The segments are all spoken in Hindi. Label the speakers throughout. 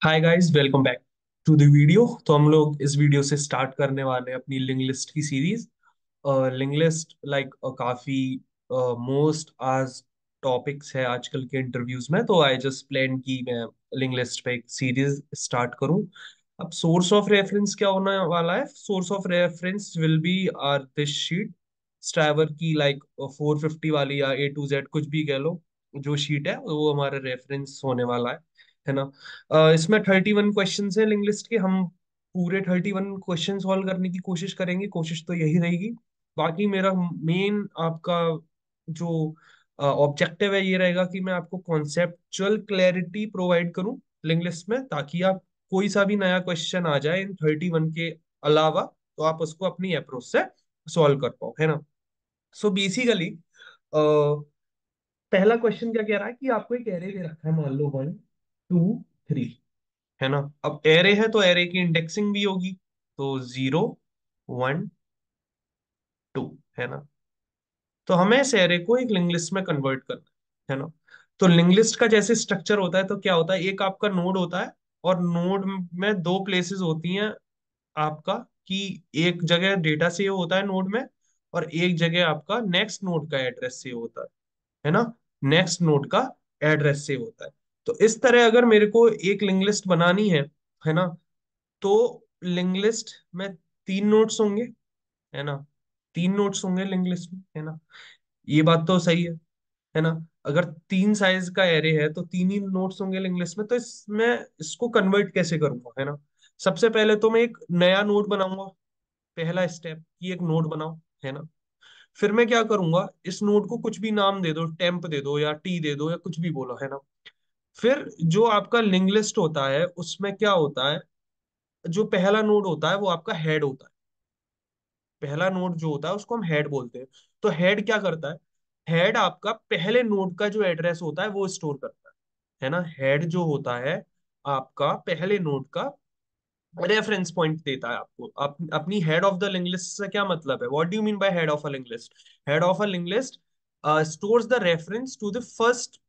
Speaker 1: Hi guys, welcome back to the video. तो हम लोग इस वीडियो से स्टार्ट करने वाले हैं अपनी लिंक लिस्ट की सीरीज। लिंक लिस्ट काफी मोस्ट आज टॉपिक्स है आजकल के इंटरव्यूज में, तो आई जस्ट प्लान की मैं लिंक लिस्ट पे एक सीरीज स्टार्ट करूं। अब सोर्स ऑफ रेफरेंस क्या होने वाला है? Source of reference will be are this sheet, Striver की 450 वाली या A to Z कुछ भी कह लो। जो शीट है वो हमारा रेफरेंस होने वाला है ना। इसमें 31 क्वेश्चन है लिंक लिस्ट के। हम पूरे 31 क्वेश्चन सॉल्व करने की कोशिश करेंगे, कोशिश तो यही रहेगी। बाकी मेरा मेन आपका जो ऑब्जेक्टिव है ये रहेगा कि मैं आपको कॉन्सेप्चुअल क्लैरिटी प्रोवाइड करूं लिंक लिस्ट में, ताकि आप कोई सा भी नया क्वेश्चन आ जाए इन 31 के अलावा तो आप उसको अपनी अप्रोच से सॉल्व कर पाओ, है ना। सो बेसिकली पहला क्वेश्चन क्या कह रहा है कि आपको एक एरे दे रखा है, मान लो 1 2 3, है ना। अब एरे है तो एरे की इंडेक्सिंग भी होगी, तो 0 1 2, है ना। तो हमें इस एरे को एक लिंक लिस्ट में कन्वर्ट करना है ना। तो लिंक लिस्ट का जैसे स्ट्रक्चर होता है तो क्या होता है, एक आपका नोड होता है और नोड में दो प्लेसेस होती हैं आपका, कि एक जगह डेटा सेव होता है नोड में और एक जगह आपका नेक्स्ट नोड का एड्रेस सेव होता है ना। नेक्स्ट नोड का एड्रेस सेव होता है। तो इस तरह अगर मेरे को एक लिंक लिस्ट बनानी है ना, तो लिंक लिस्ट में 3 नोड्स होंगे, है ना। 3 नोड्स होंगे लिंक लिस्ट में, है ना। ये बात तो सही है ना। अगर 3 साइज का एरे है तो 3 ही नोड्स होंगे लिंक लिस्ट में। तो इसमें इसको कन्वर्ट कैसे करूंगा, है ना। सबसे पहले तो मैं एक नया नोड बनाऊंगा। पहला स्टेप कि एक नोड बनाओ, है ना। फिर मैं क्या करूंगा, इस नोड को कुछ भी नाम दे दो, टेम्प दे दो या टी दे दो या कुछ भी बोलो, है ना। फिर जो आपका लिंक लिस्ट होता है उसमें क्या होता है, जो पहला नोड होता है वो आपका हेड होता है। पहला नोड जो होता है उसको हम हेड बोलते हैं। तो हेड क्या करता है, हेड आपका पहले नोड का जो एड्रेस होता है वो स्टोर करता है ना। हेड जो होता है आपका पहले नोड का रेफरेंस पॉइंट देता है आपको। अपनी head of the link list से क्या मतलब है, what do you mean by head of a link list? Head of a link list stores the reference to the first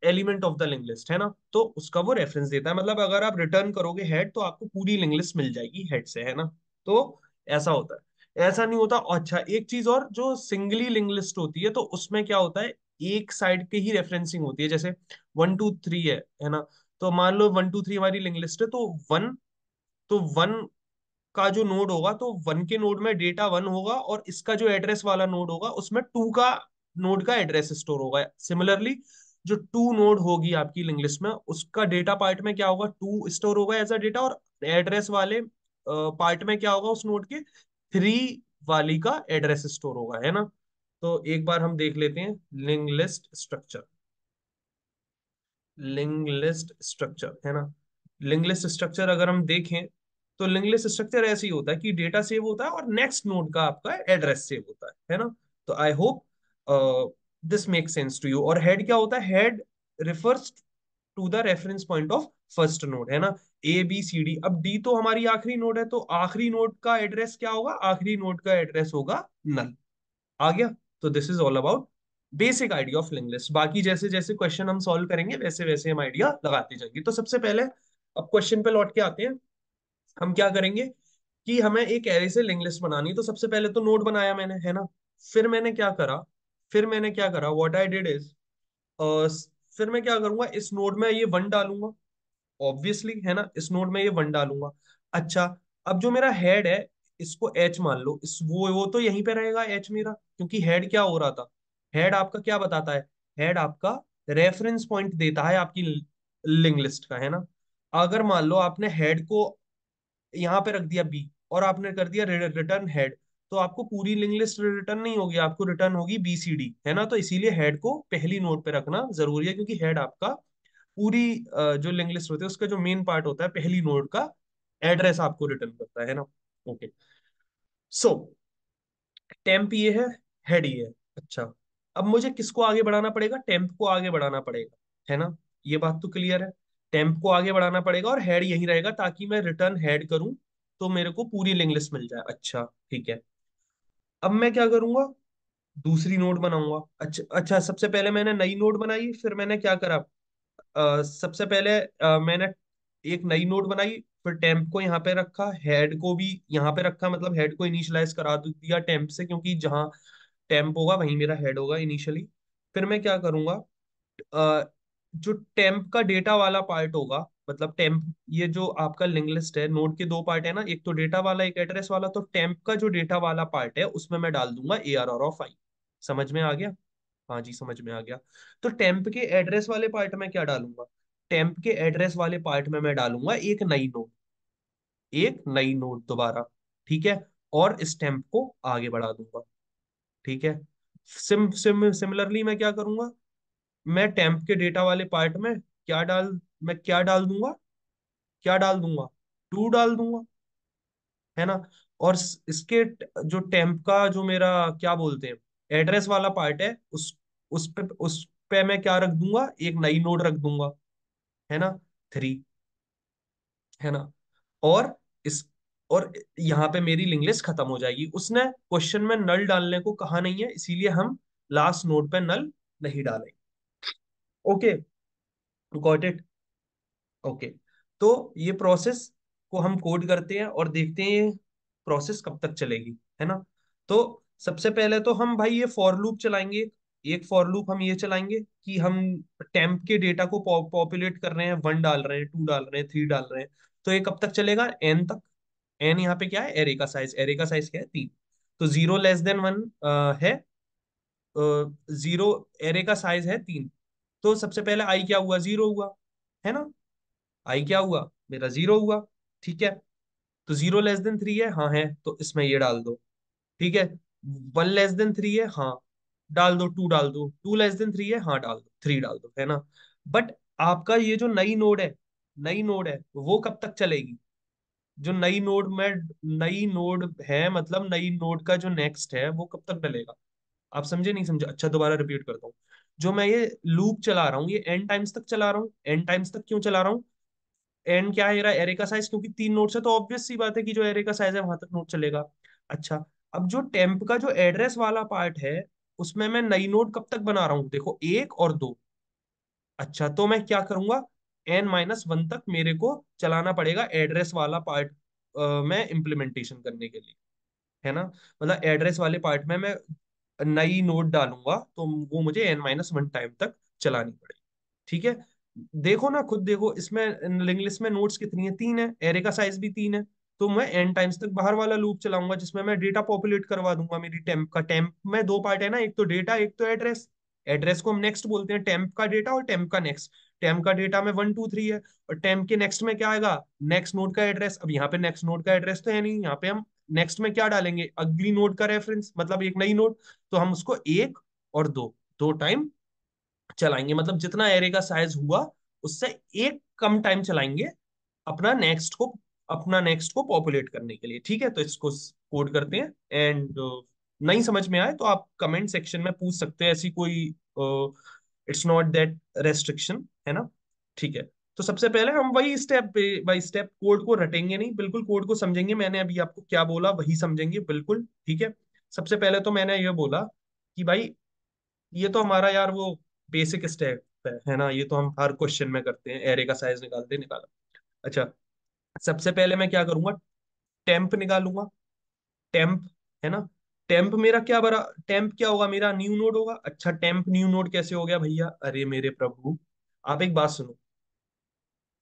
Speaker 1: element of the link list, है ना। तो उसका वो रेफरेंस देता है, मतलब अगर आप रिटर्न करोगे हेड तो आपको पूरी लिंक लिस्ट मिल जाएगी हेड से, है ना। तो ऐसा होता है, ऐसा नहीं होता। अच्छा, एक चीज और, जो सिंगली लिंक लिस्ट होती है तो उसमें क्या होता है, एक साइड के ही रेफरेंसिंग होती है। जैसे 1 2 3 है ना। तो मान लो 1 2 3 हमारी लिंक लिस्ट है, तो वन का जो नोड होगा तो वन के नोड में डेटा वन होगा और इसका जो एड्रेस वाला नोड होगा उसमें टू का नोड का एड्रेस स्टोर होगा। सिमिलरली जो टू नोड होगी आपकी लिंक लिस्ट में उसका डेटा पार्ट में क्या होगा, टू स्टोर होगा एज अ डेटा, और एड्रेस वाले पार्ट में क्या होगा, उस नोड के 3 वाली का एड्रेस स्टोर होगा, है ना। तो एक बार हम देख लेते हैं link list structure. Link list structure, है ना। लिंक लिस्ट स्ट्रक्चर अगर हम देखें तो लिंक लिस्ट स्ट्रक्चर ऐसे ही होता है कि डेटा सेव होता है और नेक्स्ट नोड का आपका एड्रेस सेव होता है ना। तो I hope this make sense to you. और हेड क्या होता है, head refers to the reference point of first node, है ना। A B C D, अब डी तो हमारी आखिरी नोड है तो आखिरी नोड का एड्रेस क्या होगा, आखिरी नोड का एड्रेस होगा नल। आ गया। तो this is all about basic idea of link list. बाकी जैसे जैसे क्वेश्चन हम सॉल्व करेंगे वैसे वैसे हम आइडिया लगाते जाएंगे। तो सबसे पहले अब क्वेश्चन पे लौट के आते हैं। हम क्या करेंगे कि हमें एक एरे से लिंक लिस्ट बनानी है। तो सबसे पहले तो नोड बनाया मैंने, है ना। फिर मैंने क्या करा, व्हाट आई डिड इज, फिर मैं क्या करूंगा, इस नोड में ये वन डालूंगा, ऑब्वियसली, है ना। इस नोड में ये वन डालूंगा। अच्छा, अब जो मेरा हेड है इसको एच मान लो, इस वो तो यहीं पे रहेगा एच मेरा, क्योंकि हेड क्या हो रहा था, हेड आपका क्या बताता है, हेड आपका रेफरेंस पॉइंट देता है आपकी लिंक लिस्ट का, है ना। अगर मान लो आपने हेड को यहाँ पे रख दिया बी और आपने कर दिया रिटर्न हेड, तो आपको पूरी लिंक लिस्ट रिटर्न नहीं होगी, आपको रिटर्न होगी BCD, है ना। तो इसीलिए हेड को पहली नोड पे रखना जरूरी है, क्योंकि हेड आपका पूरी जो लिंक लिस्ट होती है उसका जो मेन पार्ट होता है पहली नोड का एड्रेस आपको रिटर्न करता है ना। ओके, सो टेम्प ये हेड ये है। अच्छा, अब मुझे किसको आगे बढ़ाना पड़ेगा, टेम्प को आगे बढ़ाना पड़ेगा, है ना। ये बात तो क्लियर है, टेम्प को आगे बढ़ाना पड़ेगा और हेड यही रहेगा ताकि मैं रिटर्न हेड करूं तो मेरे को पूरी लिंक लिस्ट मिल जाए। अच्छा, ठीक है। अब मैं क्या करूंगा, दूसरी नोड बनाऊंगा। अच्छा अच्छा, सबसे पहले मैंने नई नोड बनाई, फिर मैंने क्या करा, सबसे पहले मैंने एक नई नोड बनाई, फिर टेम्प को यहाँ पे रखा, हेड को भी यहाँ पे रखा, मतलब हेड को इनिशियलाइज करा दिया टेम्प से, क्योंकि जहाँ टेम्प होगा वहीं मेरा हेड होगा इनिशियली। फिर मैं क्या करूंगा, जो टेम्प का डेटा वाला पार्ट होगा, मतलब टेम्प, ये जो आपका लिंक लिस्ट है, नोड के दो पार्ट है ना, एक तो डेटा वाला एक एड्रेस वाला, तो टेम्प का जो डेटा वाला पार्ट है उसमें मैं डाल दूंगा ARR ऑफ आई। समझ में आ गया? हाँ जी समझ में आ गया। तो टेम्प के एड्रेस वाले पार्ट में क्या डालूंगा, टेम्प के एड्रेस वाले पार्ट में मैं डालूंगा एक नई नोड, एक नई नोड दोबारा, ठीक है, और इस टेम्प को आगे बढ़ा दूंगा, ठीक है। सिमिलरली मैं क्या करूंगा, मैं टेम्प के डेटा वाले पार्ट में क्या डाल दूंगा, क्या डाल दूंगा, टू डाल दूंगा, है ना। और जो टेम्प का जो मेरा क्या बोलते हैं, एड्रेस वाला पार्ट है, उस पे मैं क्या रख दूंगा, एक नई नोड रख दूंगा, है ना, 3, है ना। और इस और यहाँ पे मेरी लिंक लिस्ट खत्म हो जाएगी। उसने क्वेश्चन में नल डालने को कहा नहीं है, इसीलिए हम लास्ट नोड पे नल नहीं डालेंगे। Okay, got it. ओके, तो ये प्रोसेस को हम कोड करते हैं और देखते हैं ये प्रोसेस कब तक चलेगी, है ना। तो सबसे पहले तो हम भाई ये फॉर लूप चलाएंगे, एक फॉर लूप हम ये चलाएंगे कि हम टेम्प के डेटा को पॉपुलेट कर रहे हैं, 1 डाल रहे हैं, 2 डाल रहे हैं, 3 डाल रहे हैं। तो ये कब तक चलेगा, एन तक। एन यहाँ पे क्या है, एरे का साइज, एरे का साइज क्या है, 3। तो 0 < 1 है, 0, एरे का साइज है 3। तो सबसे पहले आई क्या हुआ, 0 हुआ, है ना। आई क्या हुआ, मेरा 0 हुआ, ठीक है। तो 0 < 3 है, हाँ है, तो इसमें ये डाल दो, ठीक है। 1 < 3 है, हाँ, डाल दो, 2 डाल दो, 2 < 3 है, हाँ डाल दो, 3 डाल दो, है ना। बट आपका ये जो नई नोड है, नई नोड है वो कब तक चलेगी, जो नई नोड है, मतलब नई नोड का जो नेक्स्ट है वो कब तक डलेगा। आप समझे नहीं समझे, अच्छा दोबारा रिपीट करता हूँ। जो मैं ये लूप चला रहा हूँ, ये एन टाइम्स तक चला रहा हूँ। एन टाइम्स तक क्यों चला रहा हूँ, एन क्या है मेरा, एरे का साइज, क्योंकि 3 नोड्स है तो ऑब्वियस सी बात है कि जो एरे का साइज है वहां तक नोड चलेगा। अच्छा, अब जो टेम्प का जो एड्रेस वाला पार्ट है, उसमें मैं नई नोड कब तक बना रहा हूँ, देखो 1 और 2। अच्छा, तो मैं क्या करूंगा, N-1 तक मेरे को चलाना पड़ेगा एड्रेस वाला पार्ट में इम्प्लीमेंटेशन करने के लिए, है ना। मतलब एड्रेस वाले पार्ट में मैं नई नोड डालूंगा तो वो मुझे N-1 टाइम तक चलानी पड़ेगी, ठीक है। देखो ना, खुद देखो, इसमें लिंक लिस्ट में नोड्स कितनी है, 3 है, एरे का साइज भी 3 है। तो मैं एन टाइम्स तक बाहर वाला लूप चलाऊंगा जिसमें मैं डेटा पॉपुलेट करवा दूंगा मेरी टेम्प का। टेम्प में दो पार्ट है ना, एक तो डेटा, एक तो एड्रेस। एड्रेस को हम नेक्स्ट बोलते हैं, टेम्प का डेटा और टेम्प का नेक्स्ट। टेम्प का डेटा में 1 2 3 है, और टेम्प के नेक्स्ट में क्या आएगा, नेक्स्ट नोड का एड्रेस। अब यहाँ पे नेक्स्ट नोड का एड्रेस तो है नहीं, यहाँ पे हम नेक्स्ट में क्या डालेंगे, अगली नोड का रेफरेंस, मतलब एक नई नोड। तो हम उसको 1 और 2, 2 टाइम चलाएंगे, मतलब जितना एरे का साइज हुआ उससे एक कम टाइम चलाएंगे अपना नेक्स्ट को अपना नेक्स्ट को पॉपुलेट करने के लिए, ठीक है। तो इसको कोड करते हैं। एंड नहीं समझ में आए तो आप कमेंट सेक्शन में पूछ सकते हैं, ऐसी कोई इट्स नॉट दैट रेस्ट्रिक्शन, है ना, ठीक है। तो सबसे पहले हम वही स्टेप बाय स्टेप कोड को रटेंगे नहीं, बिल्कुल कोड को समझेंगे। मैंने अभी आपको क्या बोला वही समझेंगे, बिल्कुल, ठीक है। सबसे पहले तो मैंने ये बोला कि भाई ये तो हमारा यार वो बेसिक स्टेप है ना, ये तो हम हर क्वेश्चन में करते हैं, एरे का साइज निकालते निकाला। अच्छा, सबसे पहले मैं क्या करूंगा, टेम्प निकालूंगा, टेम्प, है ना। टेम्प क्या होगा, मेरा न्यू नोड होगा। अच्छा, टेम्प न्यू नोड कैसे हो गया भैया, अरे मेरे प्रभु, आप एक बात सुनो।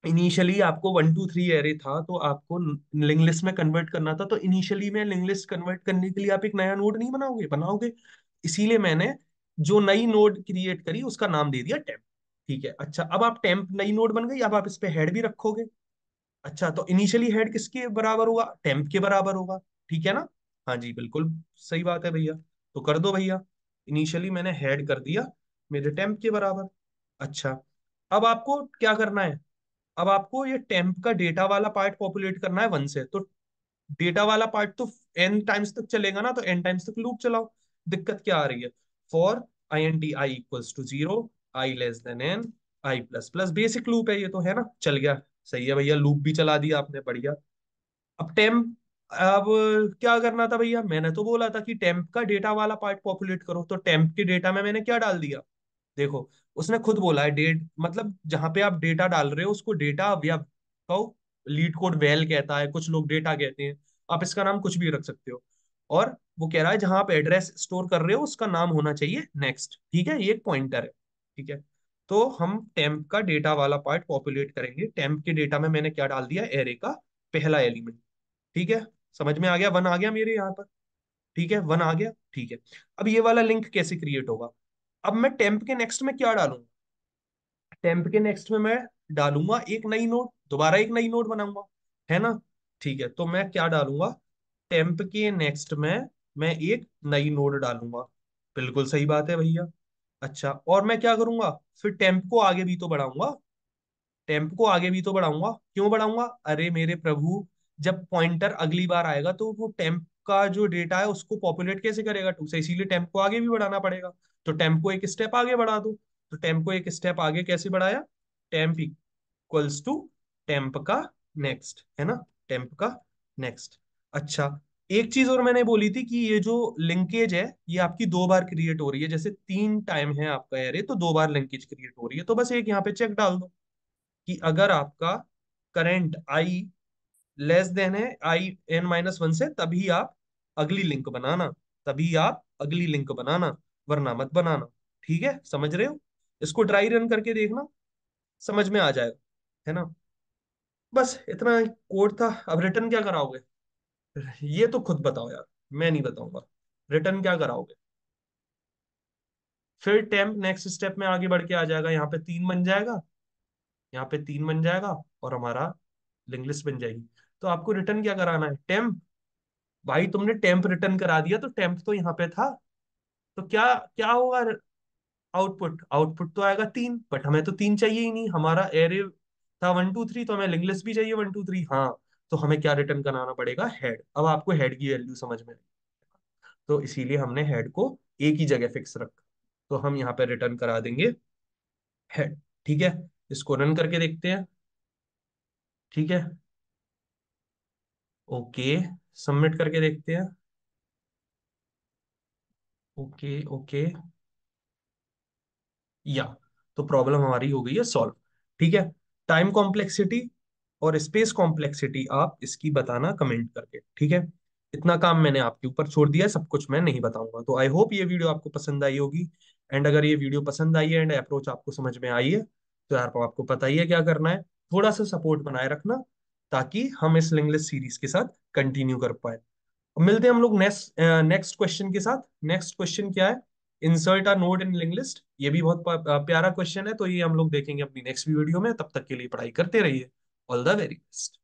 Speaker 1: इनिशियली आपको 1 2 3 एरे था, तो आपको लिंक लिस्ट में कन्वर्ट करना था, तो इनिशियली में लिंक लिस्ट कन्वर्ट करने के लिए आप एक नया नोड नहीं बनाओगे, बनाओगे। इसीलिए मैंने जो नई नोड क्रिएट करी उसका नाम दे दिया टेम्प, ठीक है। अच्छा, अब आप टेम्प नई नोड बन गई, अब आप इस पे हेड भी रखोगे। अच्छा, तो इनिशियली हेड किसके बराबर होगा, टेम्प के बराबर होगा, ठीक है ना। हाँ जी, बिल्कुल सही बात है भैया। तो कर दो भैया, इनिशियली मैंने हेड कर दिया मेरे टेम्प के बराबर। अच्छा, अब आपको क्या करना है, अब आपको ये टेम्प का डेटा वाला पार्ट पॉपुलेट करना है 1 से। तो डेटा वाला पार्ट तो n टाइम्स तक चलेगा ना, तो n टाइम्स तक लूप चलाओ। दिक्कत क्या आ रही है, for int i equals to 0, i less than n, i plus plus, basic loop है ये तो, है ना, चल गया। सही है भैया, लूप भी चला दिया आपने, बढ़िया। अब टेम्प, अब क्या करना था भैया, मैंने तो बोला था कि टेम्प का डेटा वाला पार्ट पॉपुलेट करो, तो टेम्प के डेटा में मैंने क्या डाल दिया, देखो, उसने खुद बोला है डेट, मतलब जहां पे आप डेटा डाल रहे हो उसको डेटा या कहो, लीड कोड वेल कहता है, कुछ लोग डेटा कहते हैं, आप इसका नाम कुछ भी रख सकते हो। और वो कह रहा है जहां आप एड्रेस स्टोर कर रहे हो उसका नाम होना चाहिए नेक्स्ट, ठीक है, ये एक पॉइंटर है, ठीक है। तो हम टेम्प का डेटा वाला पार्ट पॉपुलेट करेंगे। टेम्प के डेटा में मैंने क्या डाल दिया, एरे का पहला एलिमेंट, ठीक है। समझ में आ गया, वन आ गया मेरे यहाँ पर, ठीक है, वन आ गया, ठीक है। अब ये वाला लिंक कैसे क्रिएट होगा, अब मैं टेम्प के नेक्स्ट में क्या डालूंगा, टेम्प के नेक्स्ट में मैं डालूंगा एक नई नोड, दोबारा एक नई नोड बनाऊंगा, है ना। ठीक है, तो मैं क्या डालूंगा, टेम्प के नेक्स्ट में मैं एक नई नोड डालूंगा, बिल्कुल सही बात है भैया। अच्छा, और मैं क्या करूंगा, फिर टेम्प को आगे भी तो बढ़ाऊंगा, टेम्प को आगे भी तो बढ़ाऊंगा, क्यों बढ़ाऊंगा, अरे मेरे प्रभु, जब पॉइंटर अगली बार आएगा तो वो टेम्प का जो डेटा है उसको पॉपुलेट कैसे करेगा टू से, इसीलिए टेम्प को आगे भी बढ़ाना पड़ेगा। तो टेम्प को एक स्टेप आगे बढ़ा दो, तो टेम्प को एक स्टेप आगे कैसे बढ़ाया, टेम्प इक्वल्स टू टेम्प का नेक्स्ट, है ना, टेम्प का नेक्स्ट। अच्छा, एक चीज और मैंने बोली थी कि ये जो लिंकेज है ये आपकी दो बार क्रिएट हो रही है, जैसे तीन टाइम है आपका एरे तो दो बार लिंकेज क्रिएट हो रही है, तो बस एक यहाँ पे चेक डाल दो कि अगर आपका करंट आई लेस देन है i n-1 से, तभी आप अगली लिंक बनाना, तभी आप अगली लिंक बनाना, वरना मत बनाना। ठीक है, समझ रहे हो, इसको ट्राई रन करके देखना, समझ में आ जाएगा, है ना। बस इतना कोड था, अब रिटर्न क्या कराओगे, ये तो खुद बताओ यार, मैं नहीं बताऊंगा, रिटर्न क्या कराओगे। फिर टेम्प नेक्स्ट स्टेप में आगे बढ़ के आ जाएगा, यहाँ पे तीन बन जाएगा, यहाँ पे तीन बन जाएगा, और हमारा लिंक लिस्ट बन जाएगी। तो आपको रिटर्न क्या कराना है, टेम्प। भाई तुमने टेम्प रिटर्न करा दिया तो टेम्प तो यहाँ पे था, तो क्या क्या होगा, आउटपुट, आउटपुट तो आएगा तीन, बट हमें तो तीन चाहिए ही नहीं, हमारा एरे था 1 2 3, तो हमें लिंक लिस्ट भी चाहिए 1 2 3, हाँ। तो हमें क्या रिटर्न कराना पड़ेगा, हेड। अब आपको हेड की वैल्यू समझ में आई, तो इसीलिए हमने हेड को एक ही जगह फिक्स रखा, तो हम यहाँ पे रिटर्न करा देंगे हेड, ठीक है। इसको रन करके देखते हैं, ठीक है, ओके, सबमिट करके देखते हैं, ओके ओके, या, तो प्रॉब्लम हमारी हो गई है सॉल्व, ठीक है। टाइम कॉम्प्लेक्सिटी और स्पेस कॉम्प्लेक्सिटी आप इसकी बताना कमेंट करके, ठीक है। इतना काम मैंने आपके ऊपर छोड़ दिया है, सब कुछ मैं नहीं बताऊंगा। तो आई होप ये वीडियो आपको पसंद आई होगी, एंड अगर ये वीडियो पसंद आई है एंड अप्रोच आपको समझ में आई है, तो यार आपको पता ही है क्या करना है, थोड़ा सा सपोर्ट बनाए रखना, ताकि हम इस लिंगलेस सीरीज के साथ कंटिन्यू कर पाए। मिलते हैं हम लोग नेक्स्ट नेक्स्ट क्वेश्चन के साथ। नेक्स्ट क्वेश्चन क्या है, insert a node in link list, ये भी बहुत प्यारा क्वेश्चन है, तो ये हम लोग देखेंगे अपनी नेक्स्ट वीडियो में। तब तक के लिए पढ़ाई करते रहिए, ऑल द वेरी बेस्ट।